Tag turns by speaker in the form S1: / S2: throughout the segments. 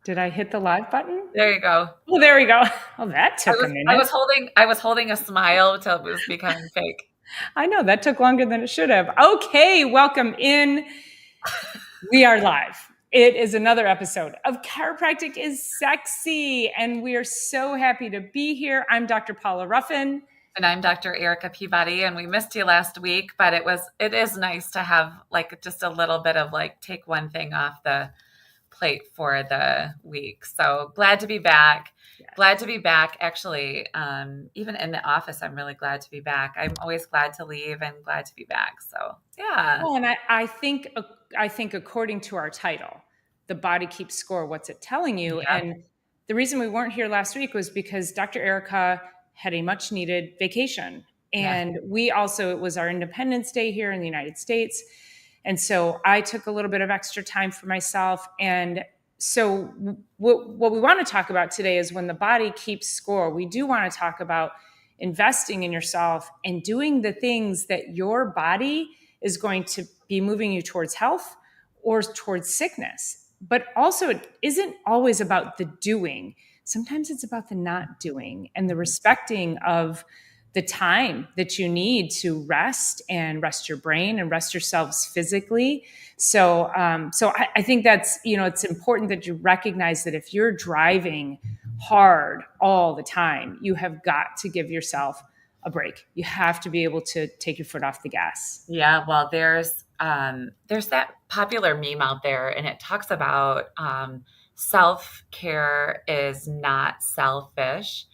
S1: Did I hit the live button?
S2: There you go.
S1: Oh, there we go. Oh, that took a
S2: I
S1: minute.
S2: was holding a smile until it was becoming fake.
S1: I know that took longer than it should have. Okay, welcome in. We are live. It is another episode of Chiropractic is Sexy, and we are so happy to be here. I'm Dr. Paula Ruffin.
S2: And I'm Dr. Erica Peabody, and we missed you last week, but it is nice to have like just a little bit of like take one thing off the plate for the week. So glad to be back.
S1: Yes.
S2: Glad to be back. Actually, even in the office, I'm really glad to be back. I'm always glad to leave and glad to be back. So yeah.
S1: Well, and I think according to our title, the body keeps score. What's it telling you?
S2: Yep.
S1: And the reason we weren't here last week was because Dr. Erica had a much needed vacation. And we also, it was our Independence Day here in the United States. And so I took a little bit of extra time for myself. And so what we want to talk about today is when the body keeps score, we do want to talk about investing in yourself and doing the things that your body is going to be moving you towards health or towards sickness. But also, it isn't always about the doing. Sometimes it's about the not doing and the respecting of the time that you need to rest and rest your brain and rest yourselves physically. So I think that's, it's important that you recognize that if you're driving hard all the time, you have got to give yourself a break. You have to be able to take your foot off the gas.
S2: Yeah, well, there's that popular meme out there, and it talks about self-care is not selfish.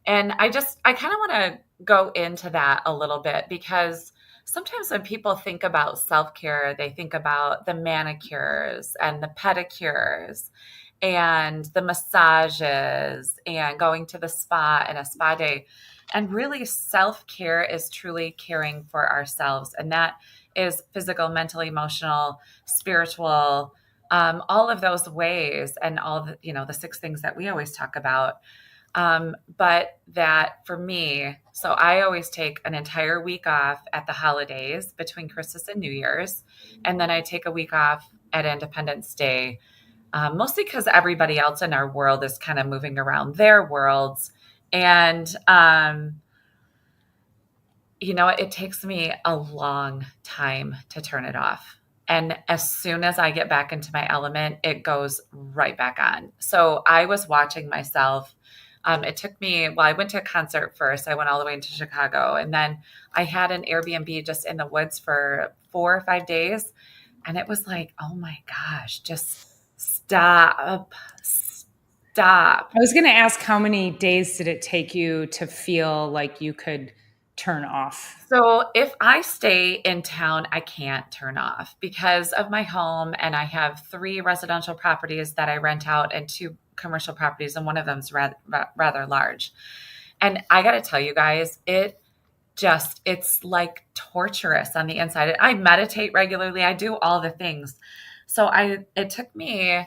S2: And I kind of want to go into that a little bit because sometimes when people think about self-care, they think about the manicures and the pedicures and the massages and going to the spa and a spa day. And really, self-care is truly caring for ourselves. And that is physical, mental, emotional, spiritual, all of those ways and all the 6 things that we always talk about. But that for me, so I always take an entire week off at the holidays between Christmas and New Year's. And then I take a week off at Independence Day, mostly because everybody else in our world is kind of moving around their worlds. And, it takes me a long time to turn it off. And as soon as I get back into my element, it goes right back on. So I was watching myself. It took me, I went to a concert first. I went all the way into Chicago. And then I had an Airbnb just in the woods for 4 or 5 days. And it was like, oh my gosh, just stop. I
S1: was going to ask, how many days did it take you to feel like you could turn off?
S2: So if I stay in town, I can't turn off because of my home. And I have 3 residential properties that I rent out and 2 commercial properties. And one of them is rather large. And I got to tell you guys, it's like torturous on the inside. I meditate regularly. I do all the things. So it took me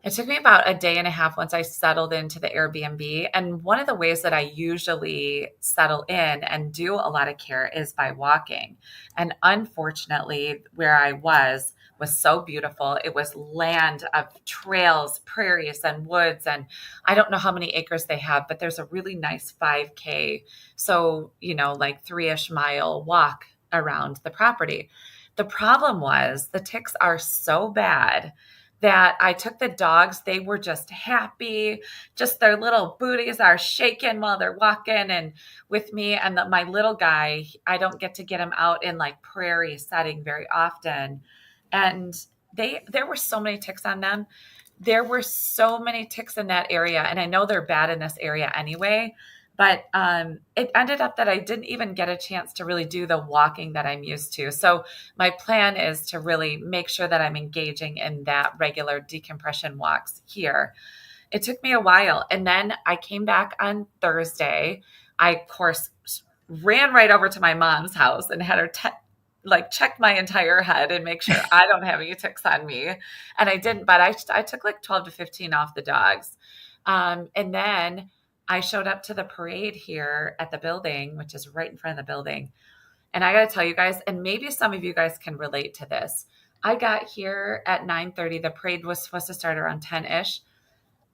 S2: about a day and a half once I settled into the Airbnb. And one of the ways that I usually settle in and do a lot of care is by walking. And unfortunately, where I was so beautiful. It was land of trails, prairies, and woods. And I don't know how many acres they have, but there's a really nice 5K. So, like 3-ish mile walk around the property. The problem was the ticks are so bad that I took the dogs. They were just happy. Just their little booties are shaking while they're walking and with me. And my little guy, I don't get to get him out in like prairie setting very often. And there were so many ticks on them. There were so many ticks in that area. And I know they're bad in this area anyway. But it ended up that I didn't even get a chance to really do the walking that I'm used to. So my plan is to really make sure that I'm engaging in that regular decompression walks here. It took me a while. And then I came back on Thursday. I, of course, ran right over to my mom's house and had her check my entire head and make sure I don't have any ticks on me. And I didn't, but I took like 12 to 15 off the dogs. And then I showed up to the parade here at the building, which is right in front of the building. And I got to tell you guys, and maybe some of you guys can relate to this. I got here at 9:30. The parade was supposed to start around 10-ish.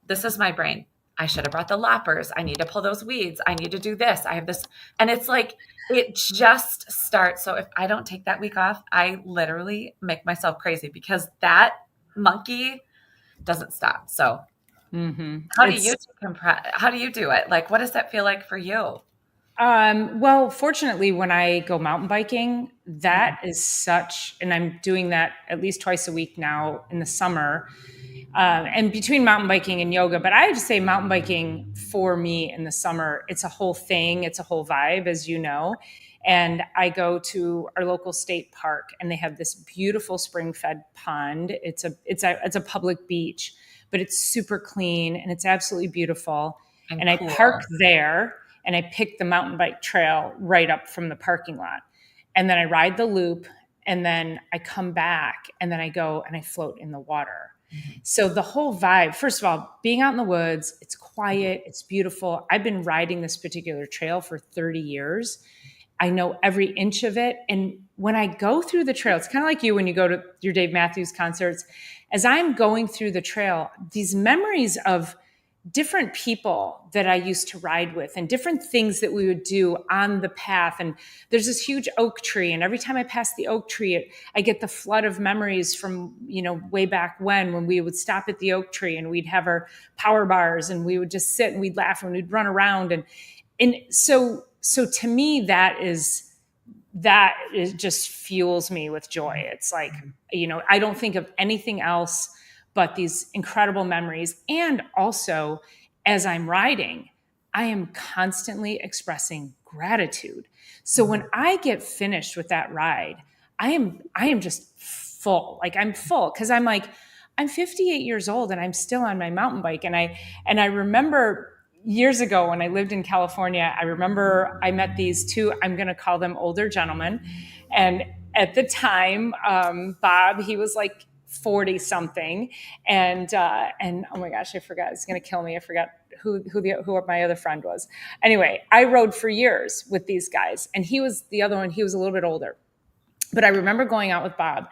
S2: this is my brain. I should have brought the loppers. I need to pull those weeds. I need to do this. I have this. And it's like, it just starts. So if I don't take that week off, I literally make myself crazy because that monkey doesn't stop. So how do you how do you do it? Like, what does that feel like for you?
S1: Well, fortunately, when I go mountain biking, that is such, and I'm doing that at least twice a week now in the summer. And between mountain biking and yoga, but I have to say, mountain biking for me in the summer, it's a whole thing, it's a whole vibe, as you know. And I go to our local state park, and they have this beautiful spring-fed pond. It's a public beach, but it's super clean and it's absolutely beautiful. And I
S2: Cool.
S1: park there, and I pick the mountain bike trail right up from the parking lot. And then I ride the loop, and then I come back, and then I go and I float in the water. So the whole vibe, first of all, being out in the woods, it's quiet, it's beautiful. I've been riding this particular trail for 30 years. I know every inch of it. And when I go through the trail, it's kind of like you when you go to your Dave Matthews concerts. As I'm going through the trail, these memories of different people that I used to ride with and different things that we would do on the path. And there's this huge oak tree. And every time I pass the oak tree, I get the flood of memories from, way back when we would stop at the oak tree and we'd have our power bars and we would just sit and we'd laugh and we'd run around. And so to me, that is just fuels me with joy. It's like, I don't think of anything else but these incredible memories. And also, as I'm riding, I am constantly expressing gratitude. So when I get finished with that ride, I am just full. Like, I'm full because I'm like, I'm 58 years old and I'm still on my mountain bike. And I remember years ago when I lived in California, I remember I met these two, I'm going to call them older gentlemen. And at the time, Bob, he was like 40 something. And oh my gosh, I forgot. It's going to kill me. I forgot who my other friend was. Anyway, I rode for years with these guys, and he was the other one. He was a little bit older, but I remember going out with Bob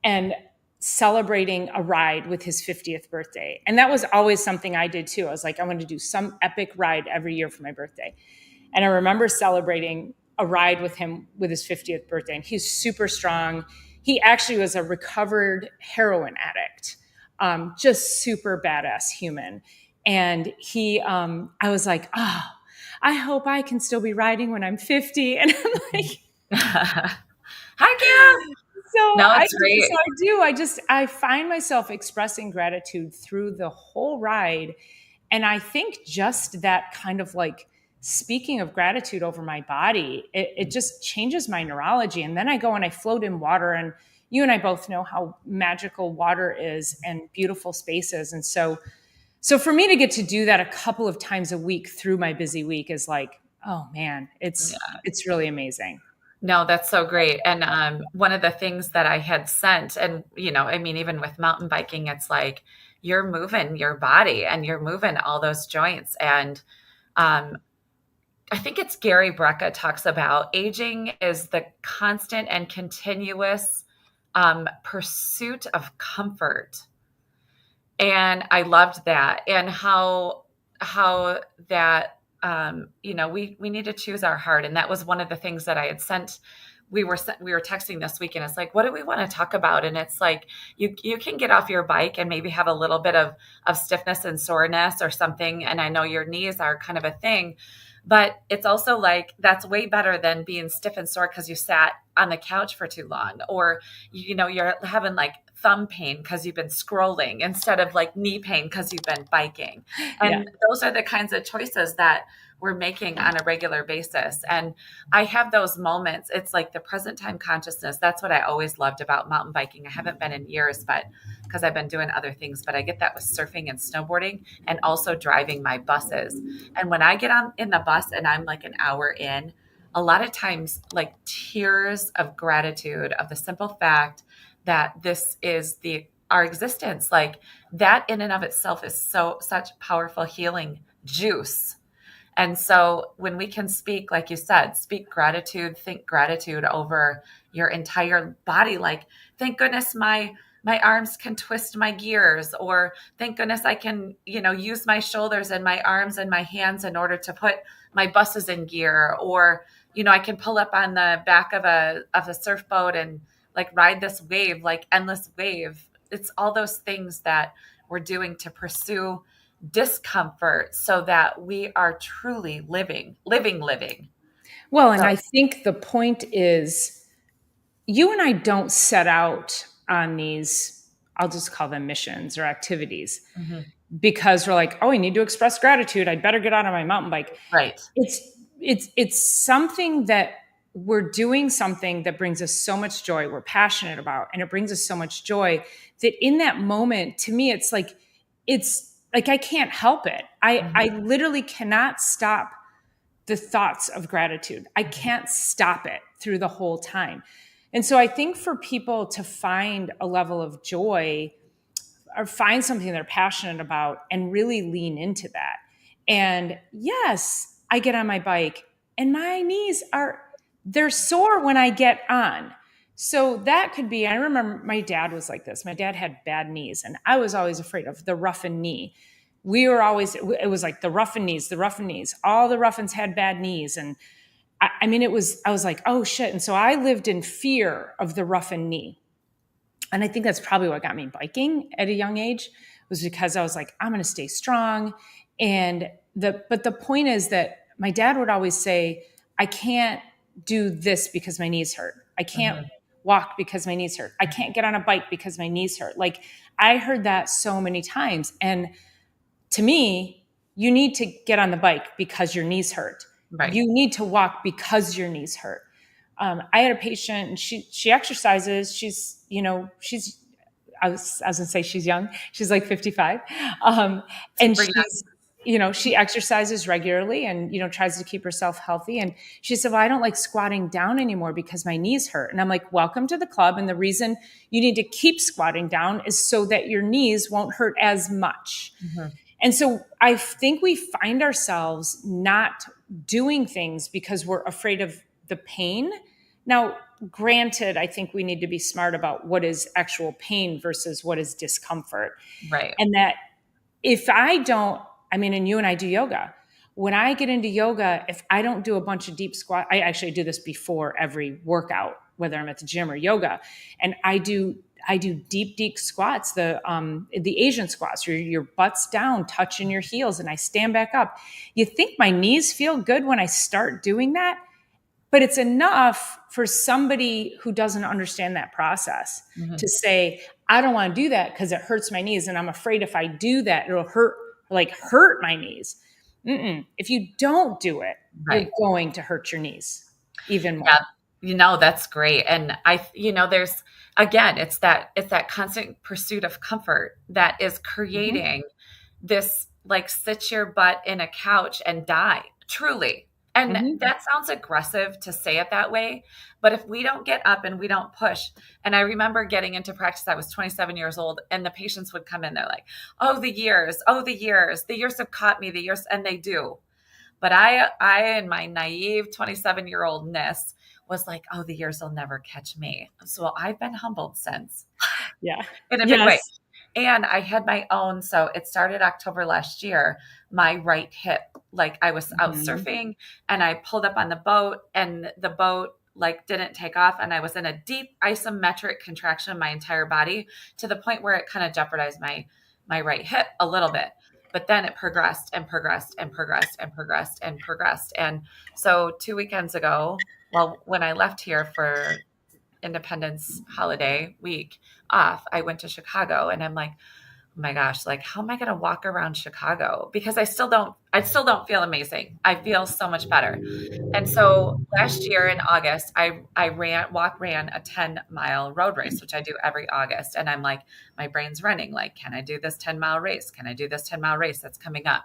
S1: and celebrating a ride with his 50th birthday. And that was always something I did too. I was like, I'm going to do some epic ride every year for my birthday. And I remember celebrating a ride with him with his 50th birthday. And he's super strong. He actually was a recovered heroin addict, just super badass human. And I was like, oh, I hope I can still be riding when I'm 50. And I'm like,
S2: Heck yeah.
S1: So
S2: No,
S1: I
S2: it's great.
S1: do. I find myself expressing gratitude through the whole ride. And I think just that kind of like speaking of gratitude over my body, it just changes my neurology. And then I go and I float in water, and you and I both know how magical water is and beautiful spaces. And so for me to get to do that a couple of times a week through my busy week is like, oh man, it's really amazing.
S2: No, that's so great. And one of the things that I had sent, and even with mountain biking, it's like you're moving your body and you're moving all those joints. And I think it's Gary Brecka talks about aging is the constant and continuous pursuit of comfort. And I loved that, and how that we need to choose our heart. And that was one of the things that I had sent. We were texting this week, and it's like, what do we want to talk about? And it's like, you can get off your bike and maybe have a little bit of stiffness and soreness or something. And I know your knees are kind of a thing, but it's also like, that's way better than being stiff and sore because you sat on the couch for too long, or, you're having like thumb pain because you've been scrolling instead of like knee pain because you've been biking. And those are the kinds of choices that we're making on a regular basis. And I have those moments. It's like the present time consciousness. That's what I always loved about mountain biking. I haven't been in years, but because I've been doing other things, but I get that with surfing and snowboarding and also driving my buses. And when I get on in the bus and I'm like an hour in, a lot of times like tears of gratitude of the simple fact that this is our existence. Like that in and of itself is such powerful healing juice. And so when we can speak, like you said, speak gratitude, think gratitude over your entire body. Like, thank goodness my my arms can twist my gears, or thank goodness I can, use my shoulders and my arms and my hands in order to put my buses in gear, or, I can pull up on the back of a surfboat and like ride this wave, like endless wave. It's all those things that we're doing to pursue discomfort so that we are truly living.
S1: Well, and
S2: So,
S1: I think the point is you and I don't set out on these, I'll just call them missions or activities,
S2: mhm,
S1: because we're like, oh, I need to express gratitude. I'd better get out on my mountain bike.
S2: right.
S1: It's it's something that we're doing, something that brings us so much joy, we're passionate about, and it brings us so much joy that in that moment, to me, it's like I can't help it. I
S2: Mhm,
S1: literally cannot stop the thoughts of gratitude. I
S2: mhm,
S1: can't stop it through the whole time. And so I think for people to find a level of joy or find something they're passionate about and really lean into that. And yes, I get on my bike and my knees they're sore when I get on. So that could be, I remember my dad was like this. My dad had bad knees and I was always afraid of the roughened knee. We were always, it was like the roughened knees, the roughened knees. All the Ruffins had bad knees. And I mean, I was like, oh shit. And so I lived in fear of the roughened knee. And I think that's probably what got me biking at a young age, was because I was like, I'm going to stay strong. And but the point is that my dad would always say, I can't do this because my knees hurt. I can't
S2: mhm,
S1: walk because my knees hurt. I can't get on a bike because my knees hurt. Like I heard that so many times. And to me, you need to get on the bike because your knees hurt.
S2: right.
S1: You need to walk because your knees hurt. I had a patient, and she exercises. She's I was gonna say she's young. She's like 55, and
S2: Super young.
S1: she exercises regularly and tries to keep herself healthy. And she said, "Well, I don't like squatting down anymore because my knees hurt." And I'm like, "Welcome to the club. And the reason you need to keep squatting down is so that your knees won't hurt as much."
S2: Mhm,
S1: And so I think we find ourselves not doing things because we're afraid of the pain. Now, granted, I think we need to be smart about what is actual pain versus what is discomfort.
S2: right.
S1: And that if I don't, I mean, and you and I do yoga. When I get into yoga, if I don't do a bunch of deep squat, I actually do this before every workout, whether I'm at the gym or yoga, and I do deep squats, the Asian squats, your butt's down, touching your heels, and I stand back up. You think my knees feel good when I start doing that, but it's enough for somebody who doesn't understand that process
S2: Mhm,
S1: to say, I don't want to do that because it hurts my knees. And I'm afraid if I do that, it'll hurt my knees. Mm-mm. If you don't do it, you're
S2: right.
S1: going to hurt your knees even
S2: Yeah,
S1: more.
S2: that's great. And there's, again, it's that constant pursuit of comfort that is
S1: Mm-hmm.
S2: creating this, like, sit your butt in a couch and die, truly. And
S1: Mm-hmm.
S2: that sounds aggressive to say it that way, but if we don't get up and we don't push, and I remember getting into practice, I was 27 years old, and the patients would come in, they're like, oh, the years have caught me, the years, and they do. But I in my naive 27-year-oldness was like, oh, the years will never catch me. So I've been humbled since,
S1: Yeah.
S2: in a big way.
S1: Yes.
S2: And I had my own, so it started October last year, my right hip, like I was out
S1: Mhm.
S2: surfing and I pulled up on the boat and the boat like didn't take off. And I was in a deep isometric contraction of my entire body to the point where it kind of jeopardized my right hip a little bit. But then it progressed and progressed and progressed and progressed and progressed. And so 2 weekends ago, well, when I left here for Independence holiday week off, I went to Chicago and I'm like, oh my gosh, like how am I going to walk around Chicago? Because I still don't feel amazing. I feel so much better. And so last year in August, I ran a 10-mile road race, which I do every August. And I'm like, my brain's running, like, can I do this 10-mile race? Can I do this 10-mile race that's coming up?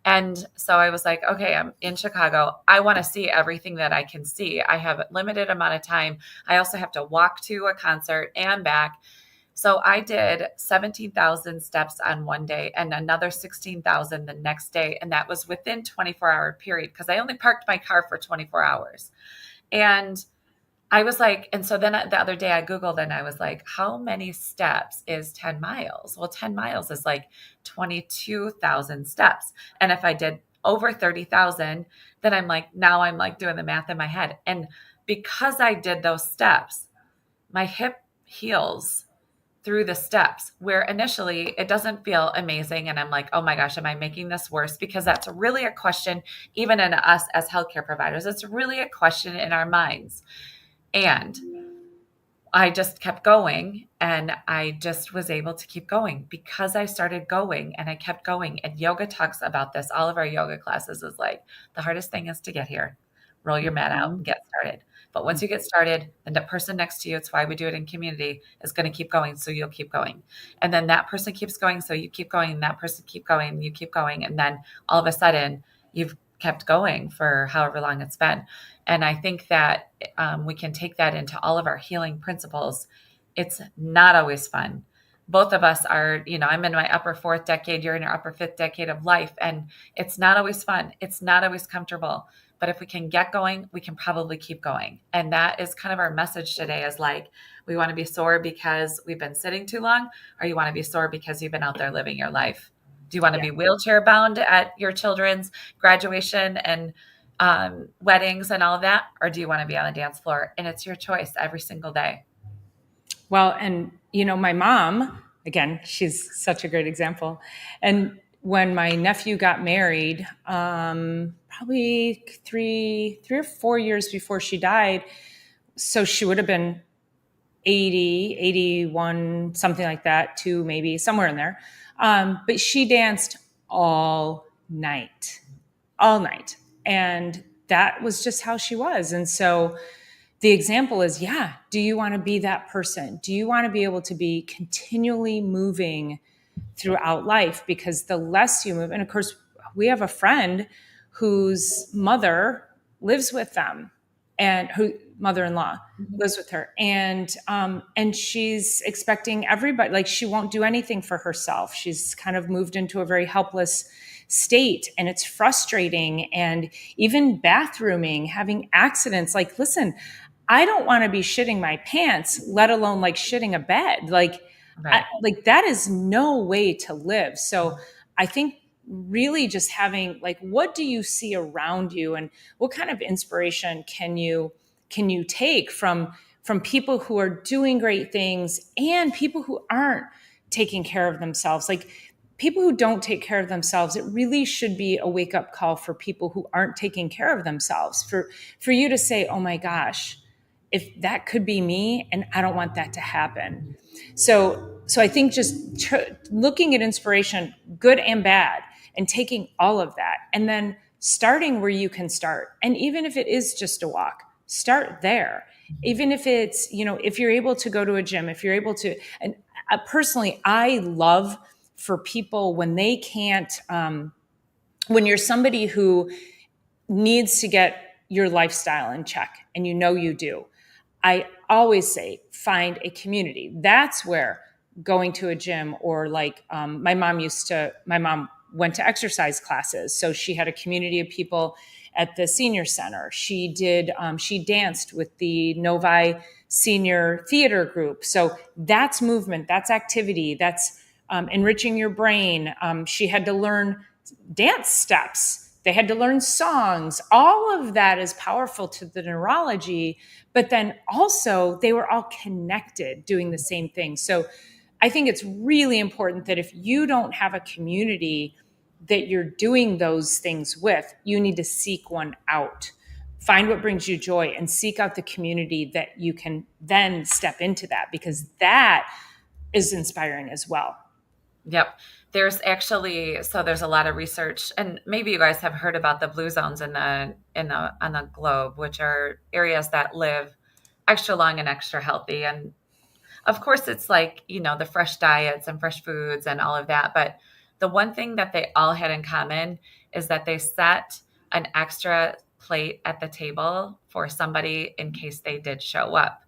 S2: And so I was like, okay, I'm in Chicago. I want to see everything that I can see. I have a limited amount of time. I also have to walk to a concert and back. So I did 17,000 steps on one day and another 16,000 the next day. And that was within 24-hour period because I only parked my car for 24 hours. And I was like, and so then the other day I Googled and I was like, how many steps is 10 miles? Well, 10 miles is like 22,000 steps. And if I did over 30,000, then now I'm like doing the math in my head. And because I did those steps, my hip heals through the steps, where initially it doesn't feel amazing. And I'm like, oh my gosh, am I making this worse? Because that's really a question, even in us as healthcare providers, it's really a question in our minds. And I just kept going, and I just was able to keep going because I started going and I kept going. And yoga talks about this. All of our yoga classes is like, the hardest thing is to get here. Roll your mat out and get started. But once you get started, then the person next to you, it's why we do it in community, is going to keep going. So you'll keep going. And then that person keeps going. So you keep going, and that person keep going, and you keep going. And then all of a sudden you've kept going for however long it's been. And I think that we can take that into all of our healing principles. It's not always fun. Both of us are, I'm in my upper fourth decade, you're in your upper fifth decade of life, and it's not always fun. It's not always comfortable. But if we can get going, we can probably keep going. And that is kind of our message today, is like, we want to be sore because we've been sitting too long, or you want to be sore because you've been out there living your life. Do you want to be wheelchair bound at your children's graduation and weddings and all of that? Or do you want to be on the dance floor? And it's your choice every single day.
S1: Well, and my mom, again, she's such a great example. And when my nephew got married, probably three or 4 years before she died, so she would have been 80, 81, something like that, two, maybe somewhere in there. But she danced all night. And that was just how she was. And so the example is, do you want to be that person? Do you want to be able to be continually moving throughout life? Because the less you move, and of course, we have a friend whose mother lives with them, and who mother-in-law lives with her, and she's expecting everybody, like, she won't do anything for herself. She's kind of moved into a very helpless state, and it's frustrating. And even bathrooming, having accidents, like, listen, I don't want to be shitting my pants, let alone like shitting a bed. Like,
S2: Right.
S1: like that is no way to live. So I think really just having, like, what do you see around you, and what kind of inspiration can you take from people who are doing great things and people who aren't taking care of themselves? Like, people who don't take care of themselves, it really should be a wake up call for people who aren't taking care of themselves, for you to say, oh my gosh, if that could be me, and I don't want that to happen. So I think just looking at inspiration, good and bad, and taking all of that, and then starting where you can start. And even if it is just a walk, start there. Even if it's, if you're able to go to a gym, if you're able to, and personally, I love for people when they can't, when you're somebody who needs to get your lifestyle in check, and you do, I always say, find a community. That's where going to a gym, or like, my mom went to exercise classes. So she had a community of people at the senior center. She danced with the Novi senior theater group. So that's movement, that's activity, that's enriching your brain. She had to learn dance steps. They had to learn songs. All of that is powerful to the neurology, but then also they were all connected doing the same thing. So I think it's really important that if you don't have a community that you're doing those things with, you need to seek one out. Find what brings you joy and seek out the community that you can then step into that, because that is inspiring as well.
S2: Yep. There's a lot of research, and maybe you guys have heard about the blue zones on the globe, which are areas that live extra long and extra healthy. And of course, it's like, the fresh diets and fresh foods and all of that. But the one thing that they all had in common is that they set an extra plate at the table for somebody in case they did show up.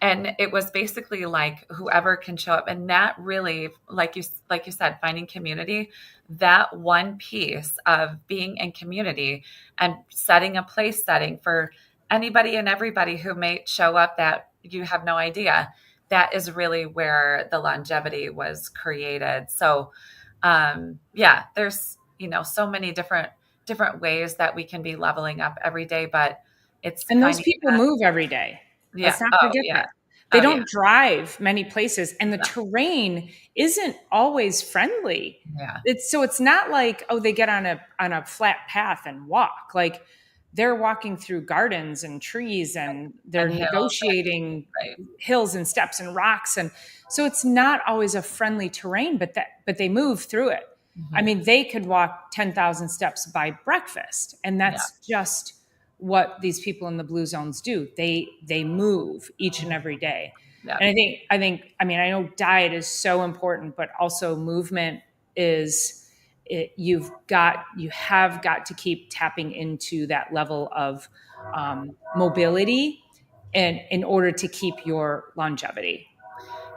S2: And it was basically like whoever can show up. And that really, like you said, finding community, that one piece of being in community and setting a place setting for anybody and everybody who may show up that you have no idea. That is really where the longevity was created. So, yeah, there's, so many different ways that we can be leveling up every day, but it's
S1: And those
S2: finding
S1: people
S2: that.
S1: move every day.
S2: Yeah.
S1: Let's not
S2: Oh,
S1: forget
S2: yeah.
S1: that. They
S2: Oh, yeah.
S1: don't drive many places, and the
S2: No.
S1: terrain isn't always friendly.
S2: Yeah.
S1: It's not like, oh, they get on a flat path and walk. Like, they're walking through gardens and trees, and they're
S2: And hills.
S1: negotiating
S2: Right.
S1: hills and steps and rocks, and so it's not always a friendly terrain, but they move through it. I
S2: Mhm.
S1: mean, they could walk 10,000 steps by breakfast, and
S2: Yeah.
S1: that's just what these people in the blue zones do. They move each and every day.
S2: Yeah.
S1: And I mean, I know diet is so important, but also movement is it, you have got to keep tapping into that level of mobility, and in order to keep your longevity.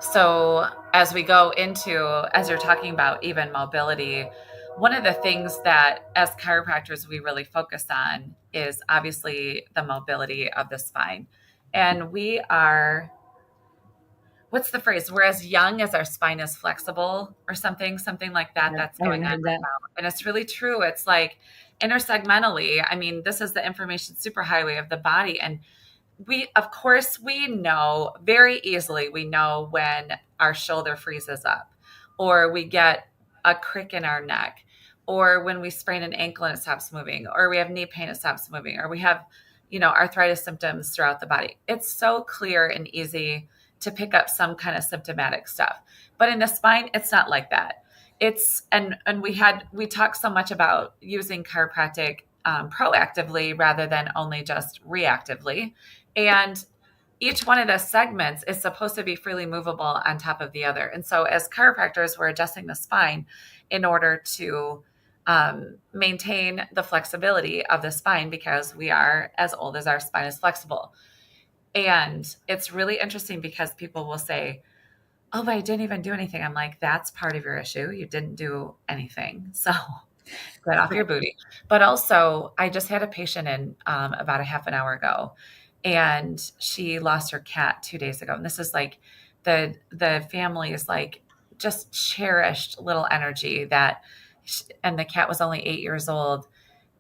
S2: So, as we go into, as you're talking about even mobility, one of the things that as chiropractors we really focus on is obviously the mobility of the spine. And we are, what's the phrase? We're as young as our spine is flexible, or something like that, that's
S1: I
S2: going
S1: haven't
S2: on
S1: heard
S2: right
S1: that.
S2: now. And it's really true. It's like intersegmentally, I mean, this is the information superhighway of the body. And we, of course, we know very easily, we know when our shoulder freezes up, or we get a crick in our neck, or when we sprain an ankle and it stops moving, or we have knee pain, it stops moving, or we have, arthritis symptoms throughout the body. It's so clear and easy to pick up some kind of symptomatic stuff. But in the spine, it's not like that. It's, and we talk so much about using chiropractic proactively rather than only just reactively. And each one of the segments is supposed to be freely movable on top of the other. And so, as chiropractors, we're adjusting the spine in order to maintain the flexibility of the spine, because we are as old as our spine is flexible. And it's really interesting because people will say, "Oh, but I didn't even do anything." I'm like, that's part of your issue. You didn't do anything. So, get off your booty. But also, I just had a patient in about a half an hour ago, and she lost her cat 2 days ago. And this is like the family is like just cherished little energy that, and the cat was only 8 years old.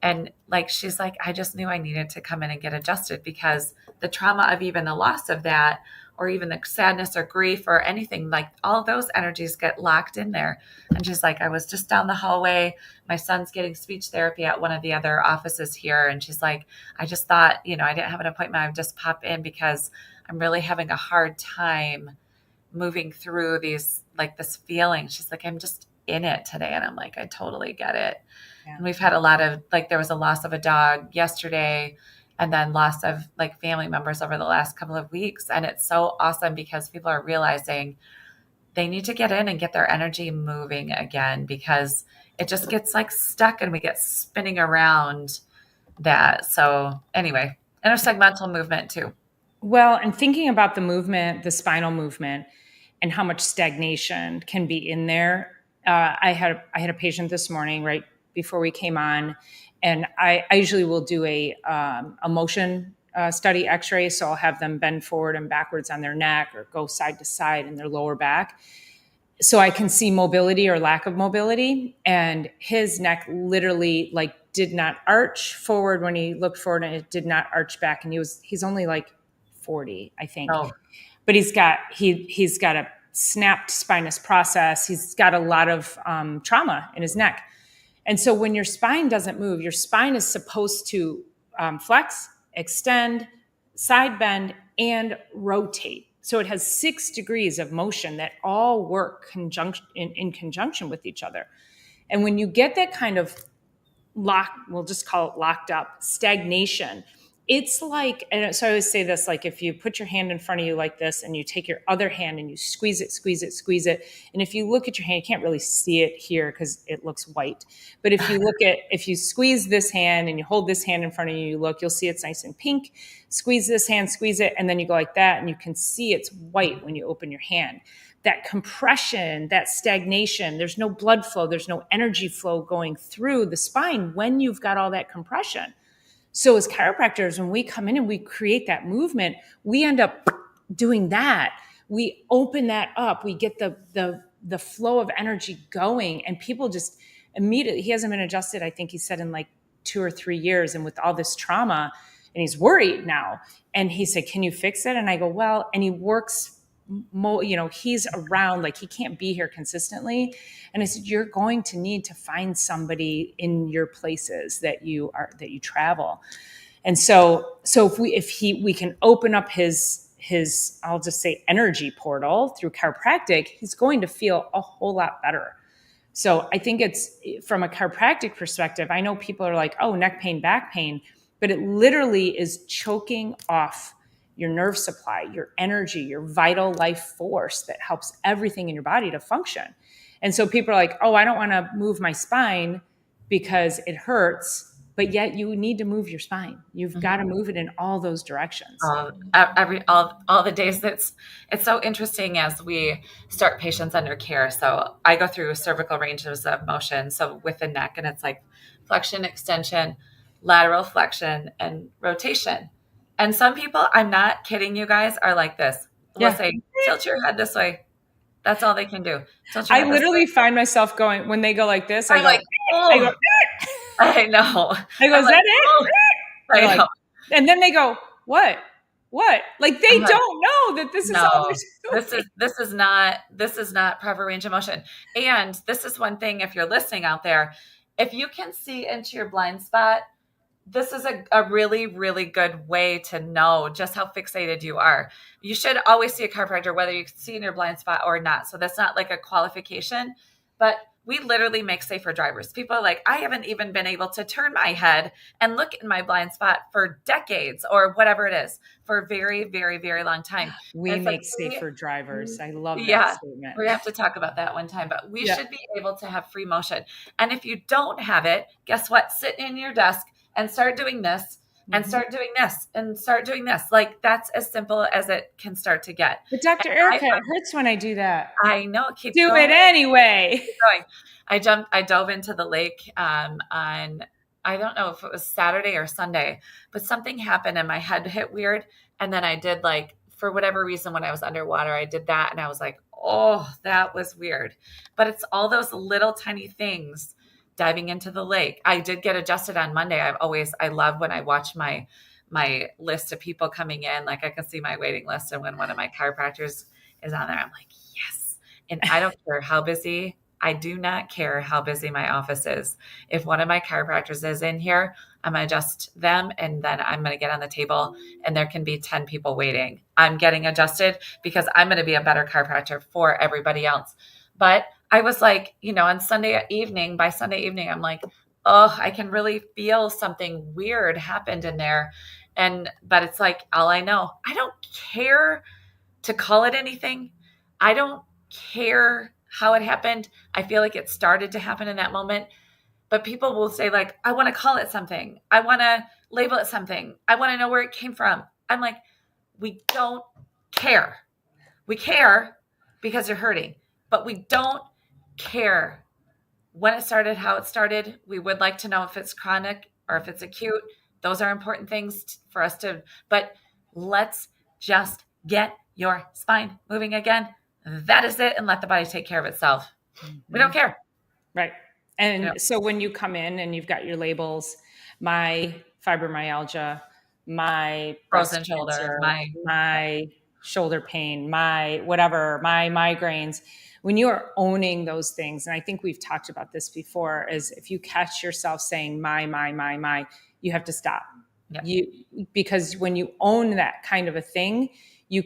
S2: And like, she's like, I just knew I needed to come in and get adjusted, because the trauma of even the loss of that, or even the sadness or grief or anything, like all those energies get locked in there. And she's like, I was just down the hallway. My son's getting speech therapy at one of the other offices here. And she's like, I just thought, I didn't have an appointment. I would just pop in because I'm really having a hard time moving through this feeling. She's like, I'm just in it today. And I'm like, I totally get it.
S1: Yeah.
S2: And we've had a lot of, like, there was a loss of a dog yesterday, and then loss of like family members over the last couple of weeks. And it's so awesome because people are realizing they need to get in and get their energy moving again, because it just gets like stuck and we get spinning around that. So anyway, intersegmental movement too.
S1: Well, and thinking about the movement, the spinal movement, and how much stagnation can be in there. I had a patient this morning right before we came on, and I usually will do a motion study X-ray, so I'll have them bend forward and backwards on their neck, or go side to side in their lower back, so I can see mobility or lack of mobility. And his neck literally like did not arch forward when he looked forward, and it did not arch back. And he's only like 40, I think.
S2: Oh,
S1: But he's got a snapped spinous process. He's got a lot of trauma in his neck. And so when your spine doesn't move, your spine is supposed to flex, extend, side bend, and rotate. So it has 6 degrees of motion that all work in conjunction with each other. And when you get that kind of we'll just call it locked up stagnation, it's like, and so I always say this, like if you put your hand in front of you like this, and you take your other hand and you squeeze it, squeeze it, squeeze it. And if you look at your hand, you can't really see it here because it looks white. But if you squeeze this hand and you hold this hand in front of you, you'll see it's nice and pink. Squeeze this hand, squeeze it, and then you go like that, and you can see it's white when you open your hand. That compression, that stagnation, there's no blood flow, there's no energy flow going through the spine when you've got all that compression. So as chiropractors, when we come in and we create that movement, we end up doing that. We open that up. We get the flow of energy going, and people just immediately. He hasn't been adjusted, I think he said, in like 2 or 3 years, and with all this trauma, and he's worried now. And he said, "Can you fix it?" And I go, "Well," and he works. He's around, like he can't be here consistently. And I said, "You're going to need to find somebody in your places that you travel." And so we can open up his I'll just say energy portal through chiropractic, he's going to feel a whole lot better. So I think it's from a chiropractic perspective. I know people are like, "Oh, neck pain, back pain," but it literally is choking off your nerve supply, your energy, your vital life force that helps everything in your body to function. And so people are like, "Oh, I don't want to move my spine because it hurts." But yet you need to move your spine. You've got to move it in all those directions.
S2: All the days. It's so interesting as we start patients under care. So I go through cervical ranges of motion. So with the neck, and it's like flexion, extension, lateral flexion, and rotation. And some people, I'm not kidding you guys, are like this. We'll say, tilt your head this way. That's all they can do. Tilt your
S1: I
S2: head this
S1: literally
S2: way.
S1: find myself going, when they go like this, I
S2: I'm
S1: go,
S2: like,
S1: I go,
S2: oh, I know.
S1: I go,
S2: I'm
S1: "Is
S2: like,
S1: that it?"
S2: oh,
S1: They're
S2: I
S1: like,
S2: know.
S1: and then they go, "What? What?" Like
S2: I'm
S1: they
S2: like,
S1: don't know that this is all
S2: no,
S1: they're doing.
S2: this is not proper range of motion. And this is one thing, if you're listening out there, if you can see into your blind spot, this is a really, really good way to know just how fixated you are. You should always see a chiropractor, whether you see in your blind spot or not. So that's not like a qualification, but we literally make safer drivers. People are like, I haven't even been able to turn my head and look in my blind spot for decades or whatever it is, for a very, very, very long time.
S1: We
S2: And it's
S1: make
S2: like,
S1: safer drivers. I love that
S2: yeah,
S1: statement.
S2: we have to talk about that one time, but we
S1: Yeah.
S2: should be able to have free motion. And if you don't have it, guess what? Sit in your desk and start doing this and start doing this and start doing this. Like that's as simple as it can start to get.
S1: But Dr.
S2: And
S1: Erica, it hurts when I do that.
S2: I know, keep
S1: Do
S2: going.
S1: it anyway.
S2: Keep going. I dove into the lake on, I don't know if it was Saturday or Sunday, but something happened and my head hit weird. And then I did like, for whatever reason, when I was underwater, I did that. And I was like, oh, that was weird. But it's all those little tiny things. Diving into the lake. I did get adjusted on Monday. I love when I watch my list of people coming in, like I can see my waiting list. And when one of my chiropractors is on there, I'm like, yes. And I don't care how busy, I do not care how busy my office is. If one of my chiropractors is in here, I'm going to adjust them and then I'm going to get on the table and there can be 10 people waiting. I'm getting adjusted because I'm going to be a better chiropractor for everybody else. But I was like, on by Sunday evening, I'm like, oh, I can really feel something weird happened in there. But it's like, all I know, I don't care to call it anything. I don't care how it happened. I feel like it started to happen in that moment. But people will say like, I want to call it something. I want to label it something. I want to know where it came from. I'm like, we don't care. We care because you're hurting, but we don't care when it started, how it started. We would like to know if it's chronic or if it's acute. Those are important things for us but let's just get your spine moving again. That is it. And let the body take care of itself. We don't care.
S1: Right. And so when you come in and you've got your labels, my fibromyalgia, my
S2: Frozen
S1: breast
S2: shoulder,
S1: cancer, my shoulder pain, my migraines, when you are owning those things, and I think we've talked about this before, is if you catch yourself saying my, you have to stop. Yep. Because when you own that kind of a thing, you're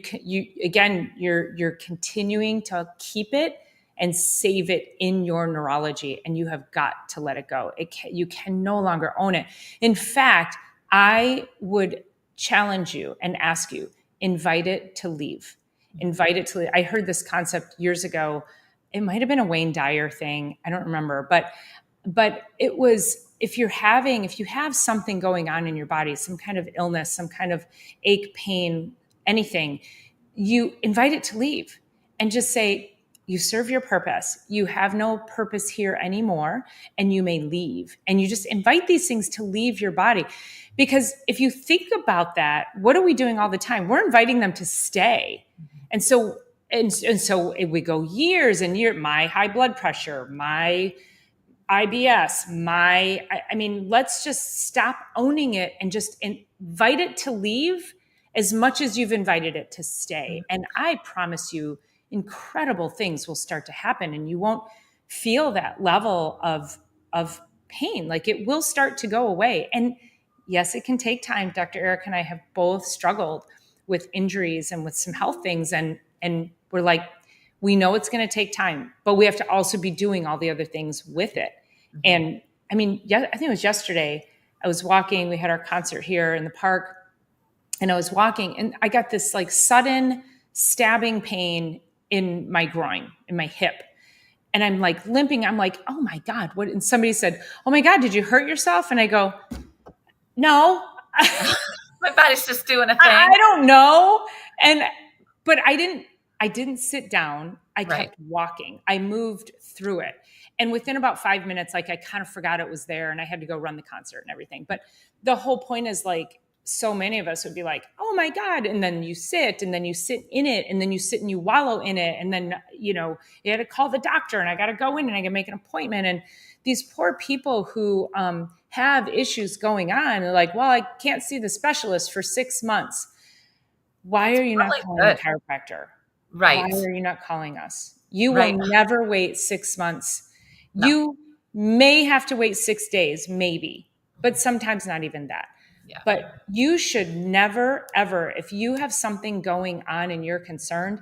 S1: continuing to keep it and save it in your neurology, and you have got to let it go. You can no longer own it. In fact, I would challenge you and ask you, invite it to leave. Invite it to leave. I heard this concept years ago. It might have been a Wayne Dyer thing. I don't remember, but it was, if you have something going on in your body, some kind of illness, some kind of ache, pain, anything, you invite it to leave and just say, you serve your purpose. You have no purpose here anymore, and you may leave. And you just invite these things to leave your body. Because if you think about that, what are we doing all the time? We're inviting them to stay. And so, so we go years and years, my high blood pressure, my IBS, I mean, let's just stop owning it and just invite it to leave as much as you've invited it to stay. And I promise you, incredible things will start to happen, and you won't feel that level of pain. Like, it will start to go away. And yes, it can take time. Dr. Eric and I have both struggled with injuries and with some health things, and we're like, we know it's going to take time, but we have to also be doing all the other things with it. And I mean, yeah, I think it was yesterday, I was walking, we had our concert here in the park, and I was walking and I got this like sudden stabbing pain in my groin, in my hip. And I'm like limping. I'm like, oh my God, what? And somebody said, oh my God, did you hurt yourself? And I go, no.
S2: My body's just doing a thing.
S1: I don't know. But I didn't sit down. I kept walking. I moved through it. And within about 5 minutes, like, I kind of forgot it was there and I had to go run the concert and everything. But the whole point is, like, so many of us would be like, oh my God. And then you sit in it, and then you sit and you wallow in it. And then, you had to call the doctor, and I got to go in and I got to make an appointment. And these poor people who have issues going on are like, well, I can't see the specialist for 6 months. Why are you not calling a chiropractor?
S2: Right.
S1: Why are you not calling us? You will never wait 6 months. No. You may have to wait 6 days, maybe, but sometimes not even that. Yeah. But you should never, ever, if you have something going on and you're concerned,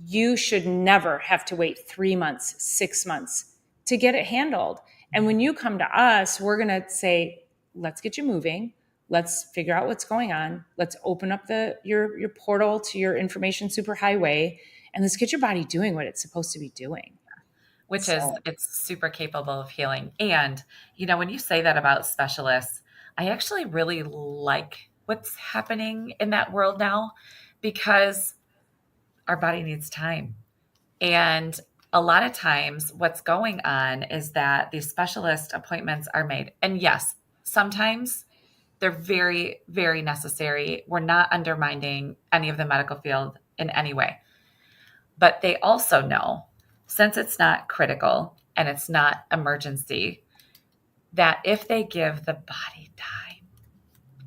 S1: you should never have to wait 3 months, 6 months to get it handled. And when you come to us, we're going to say, let's get you moving. Let's figure out what's going on. Let's open up your portal to your information superhighway, and let's get your body doing what it's supposed to be doing.
S2: It's super capable of healing. And, when you say that about specialists, I actually really like what's happening in that world now, because our body needs time. And a lot of times what's going on is that these specialist appointments are made. And yes, sometimes they're very, very necessary. We're not undermining any of the medical field in any way. But they also know, since it's not critical and it's not emergency, that if they give the body time,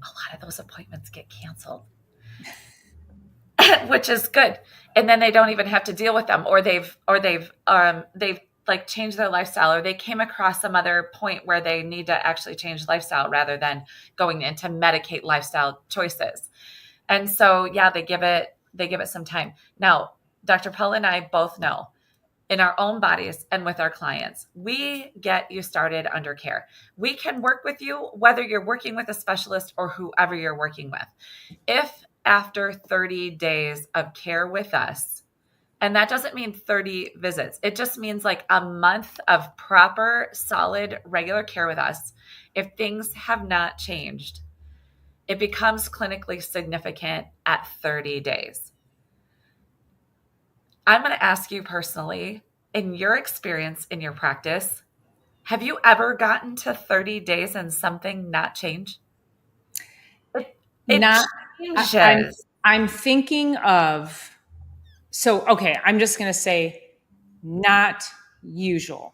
S2: a lot of those appointments get canceled, which is good. And then they don't even have to deal with them, or they've like changed their lifestyle, or they came across some other point where they need to actually change lifestyle rather than going in to medicate lifestyle choices. And so, yeah, they give it some time. Now, Dr. Paula and I both know, in our own bodies and with our clients, we get you started under care. We can work with you, whether you're working with a specialist or whoever you're working with. If after 30 days of care with us, and that doesn't mean 30 visits, it just means like a month of proper, solid, regular care with us. If things have not changed, it becomes clinically significant at 30 days. I'm going to ask you personally, in your experience in your practice, have you ever gotten to 30 days and something not change? It changes.
S1: I'm thinking of, okay, I'm just going to say not usual.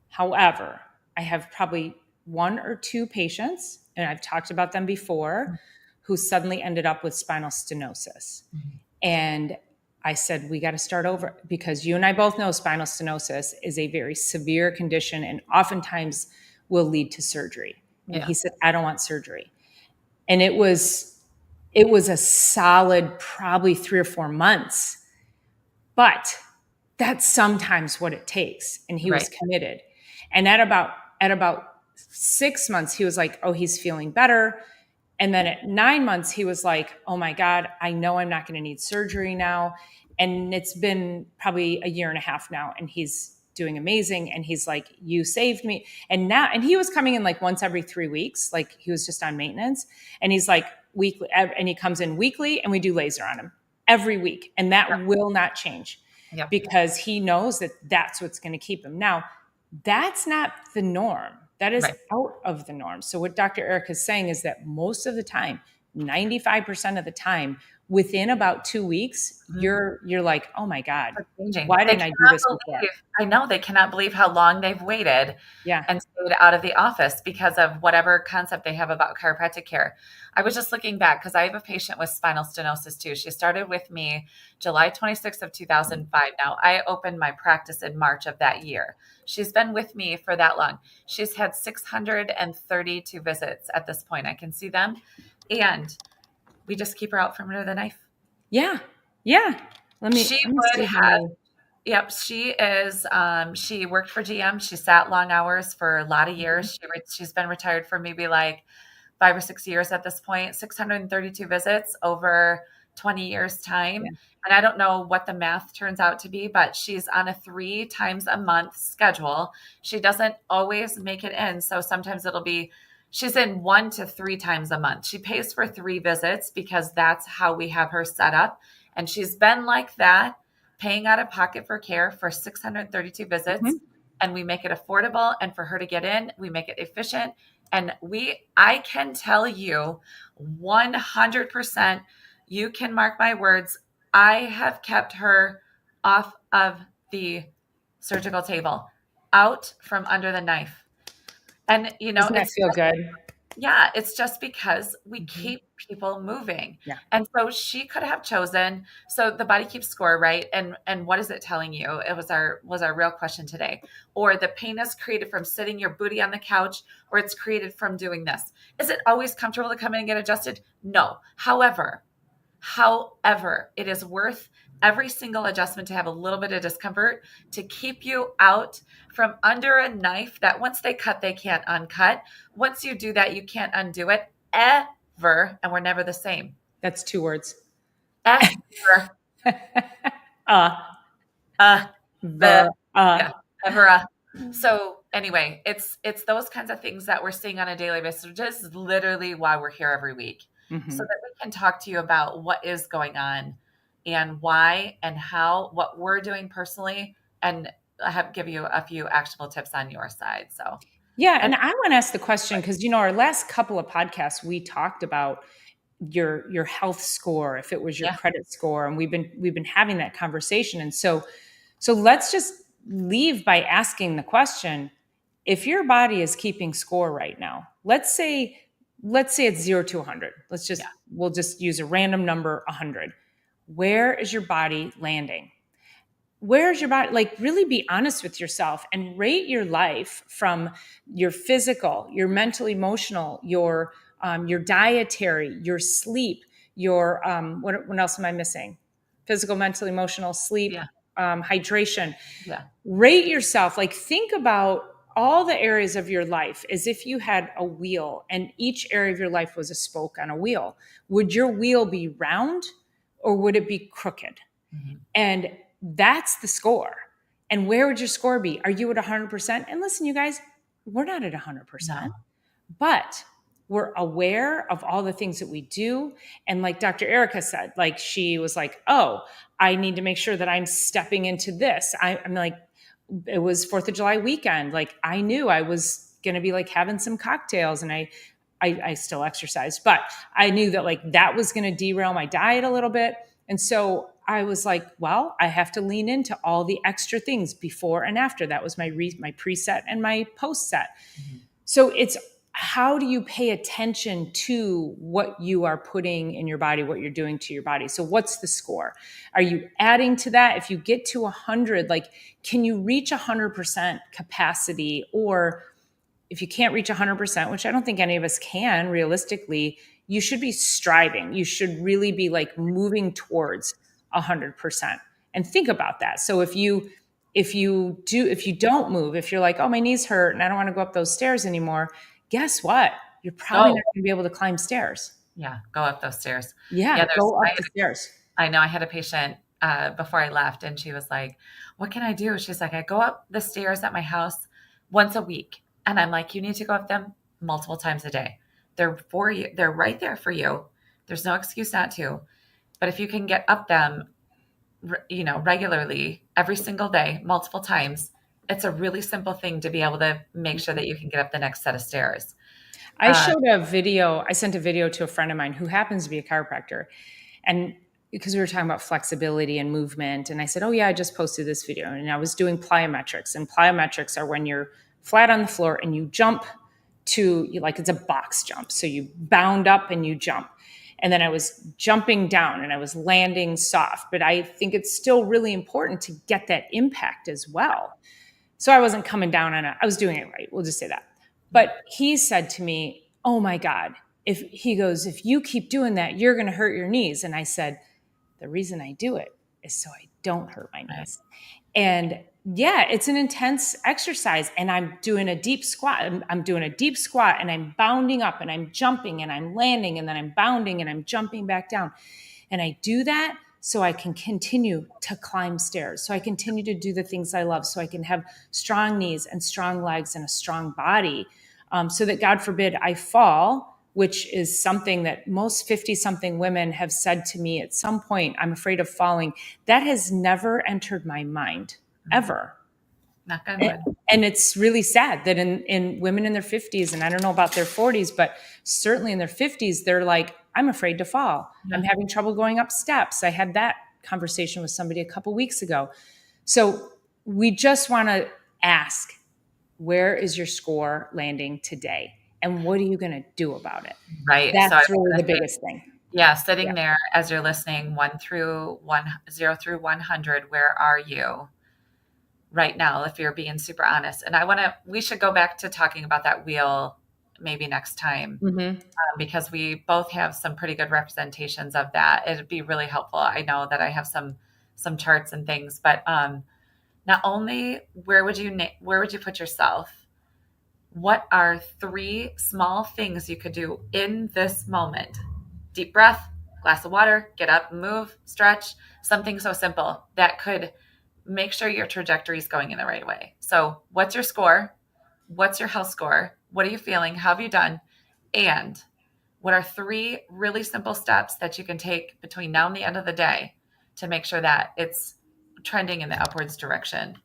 S1: However, I have probably 1 or 2 patients, and I've talked about them before, who suddenly ended up with spinal stenosis. Mm-hmm. And I said, we got to start over, because you and I both know spinal stenosis is a very severe condition and oftentimes will lead to surgery. And he said, I don't want surgery. And it was a solid, probably 3 or 4 months, but that's sometimes what it takes. And he was committed. And at about 6 months, he was like, oh, he's feeling better. And then at 9 months, he was like, oh my God, I know I'm not going to need surgery now. And it's been probably a year and a half now, and he's doing amazing. And he's like, you saved me. And he was coming in like once every 3 weeks, like he was just on maintenance. And he's like weekly, and he comes in weekly, and we do laser on him every week. And that will not change.
S2: Yep.
S1: because he knows that that's what's going to keep him. Now, that's not the norm. That is
S2: Right.
S1: out of the norm. So what Dr. Eric is saying is that most of the time, 95% of the time, within about 2 weeks,
S2: Mhm.
S1: you're like, oh my God,
S2: Changing.
S1: why
S2: They
S1: didn't I do
S2: cannot
S1: this before?
S2: believe, I know they cannot believe how long they've waited
S1: Yeah.
S2: and stayed out of the office because of whatever concept they have about chiropractic care. I was just looking back because I have a patient with spinal stenosis too. She started with me July 26th of 2005. Now I opened my practice in March of that year. She's been with me for that long. She's had 632 visits at this point. I can see them. And we just keep her out from under the knife.
S1: Yeah. Yeah.
S2: She
S1: Let me
S2: would
S1: see how
S2: have.
S1: many.
S2: Yep, she is. She worked for GM. She sat long hours for a lot of
S1: Mhm.
S2: years. She's been retired for maybe like 5 or 6 years at this point. 632 visits over 20 years time,
S1: Yeah.
S2: and I don't know what the math turns out to be, but she's on a 3 times a month schedule. She doesn't always make it in, so sometimes it'll be she's in 1 to 3 times a month. She pays for 3 visits because that's how we have her set up, and she's been like that paying out of pocket for care for 632 visits,
S1: Mhm.
S2: and we make it affordable, and for her to get in we make it efficient, and I can tell you 100%, you can mark my words, I have kept her off of the surgical table, out from under the knife. And
S1: Doesn't that
S2: it's
S1: feel good?
S2: yeah, it's just because we
S1: Mhm.
S2: keep people moving.
S1: Yeah.
S2: And so she could have chosen, so the body keeps score, right? And what is it telling you? It was our real question today. Or the pain is created from sitting your booty on the couch, or it's created from doing this. Is it always comfortable to come in and get adjusted? No. However, it is worth every single adjustment to have a little bit of discomfort to keep you out from under a knife that once they cut, they can't uncut. Once you do that, you can't undo it ever. And we're never the same.
S1: That's 2 words.
S2: Ever.
S1: uh,
S2: Uh, the,
S1: the,
S2: yeah, ever. So anyway, it's those kinds of things that we're seeing on a daily basis, which is literally why we're here every week, so
S1: Mhm.
S2: that we can talk to you about what is going on and why and how, what we're doing personally, and give you a few actionable tips on your side. So,
S1: Yeah,
S2: and
S1: and I want to ask the question because our last couple of podcasts we talked about your health score, if it was your
S2: yeah,
S1: credit score, and we've been having that conversation. And so let's just leave by asking the question: if your body is keeping score right now, let's say it's 0 to 100.
S2: yeah,
S1: We'll just use a random number, 100. Where is your body landing? Where's your body? Like, really be honest with yourself and rate your life from your physical, your mental, emotional, your dietary, your sleep, your what else am I missing? Physical, mental, emotional, sleep,
S2: yeah,
S1: hydration.
S2: yeah.
S1: Rate yourself. Like, think about all the areas of your life as if you had a wheel and each area of your life was a spoke on a wheel. Would your wheel be round or would it be crooked?
S2: Mhm.
S1: And that's the score. And where would your score be? Are you at 100%? And listen, you guys, we're not at 100%,
S2: No,
S1: but we're aware of all the things that we do. And like Dr. Erica said, like she was like, oh, I need to make sure that I'm stepping into this. I'm like, it was 4th of July weekend. Like I knew I was going to be like having some cocktails and I still exercised, but I knew that like that was going to derail my diet a little bit. And so I was like, well, I have to lean into all the extra things before and after. That was my preset and my post set.
S2: mhm.
S1: So it's how do you pay attention to what you are putting in your body, what you're doing to your body? So what's the score? Are you adding to that? If you get to 100, like, can you reach 100% capacity? Or if you can't reach 100%, which I don't think any of us can realistically, you should be striving. You should really be like moving towards 100%. And think about that. So if you don't move, if you're like, oh, my knees hurt and I don't want to go up those stairs anymore, guess what? You're probably not
S2: Go.
S1: going to be able to climb stairs.
S2: Yeah, go up those stairs.
S1: Yeah,
S2: Yeah,
S1: go up the stairs.
S2: I know I had a patient before I left, and she was like, what can I do? She's like, I go up the stairs at my house once a week. And I'm like, you need to go up them multiple times a day. They're for you. They're right there for you. There's no excuse not to. But if you can get up them regularly every single day, multiple times, it's a really simple thing to be able to make sure that you can get up the next set of stairs.
S1: I
S2: Uh,
S1: showed a video, I sent a video to a friend of mine who happens to be a chiropractor. And because we were talking about flexibility and movement, and I said, "Oh, yeah, I just posted this video." And I was doing plyometrics. And plyometrics are when you're flat on the floor and you jump like it's a box jump. So you bound up and you jump. And then I was jumping down and I was landing soft. But I think it's still really important to get that impact as well. So I wasn't coming down on it. I was doing it right. We'll just say that. But he said to me, "Oh my God, if you keep doing that, you're going to hurt your knees." And I said, "The reason I do it is so I don't hurt my knees." And yeah, it's an intense exercise. And I'm doing a deep squat. I'm doing a deep squat and I'm bounding up and I'm jumping and I'm landing and then I'm bounding and I'm jumping back down. And I do that so I can continue to climb stairs, so I continue to do the things I love, so I can have strong knees and strong legs and a strong body, so that God forbid I fall, which is something that most 50-something women have said to me at some point, "I'm afraid of falling." That has never entered my mind, ever.
S2: Knock on wood.
S1: And it's really sad that in women in their 50s, and I don't know about their 40s, but certainly in their 50s, they're like, "I'm afraid to fall. I'm having trouble going up steps." I had that conversation with somebody a couple weeks ago. So we just want to ask, where is your score landing today? And what are you going to do about it?
S2: Right. So I
S1: That's
S2: was
S1: really
S2: gonna
S1: the
S2: say,
S1: biggest thing.
S2: yeah, sitting
S1: Yeah.
S2: there as you're listening, 0 through 100, where are you right now? If you're being super honest, and we should go back to talking about that wheel maybe next time,
S1: Mm-hmm.
S2: because we both have some pretty good representations of that. It'd be really helpful. I know that I have some charts and things, but not only where would you put yourself? What are 3 small things you could do in this moment? Deep breath, glass of water, get up, move, stretch, something so simple that could make sure your trajectory is going in the right way. So, what's your score? What's your health score? What are you feeling? How have you done? And what are 3 really simple steps that you can take between now and the end of the day to make sure that it's trending in the upwards direction?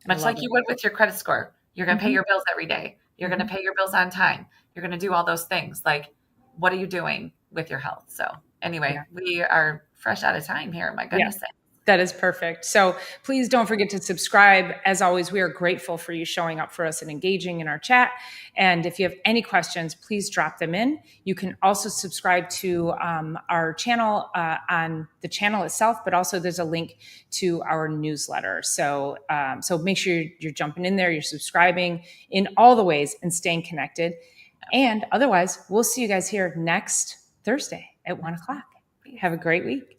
S2: Much like you would with your credit score. You're going to pay your bills every day. You're going to pay your bills on time. You're going to do all those things. Like, what are you doing with your health? So anyway,
S1: Yeah.
S2: we are fresh out of time here. My goodness.
S1: Yeah. That is perfect. So please don't forget to subscribe. As always, we are grateful for you showing up for us and engaging in our chat. And if you have any questions, please drop them in. You can also subscribe to our channel on the channel itself, but also there's a link to our newsletter. So make sure you're jumping in there, you're subscribing in all the ways and staying connected. And otherwise, we'll see you guys here next Thursday at 1:00. Have a great week.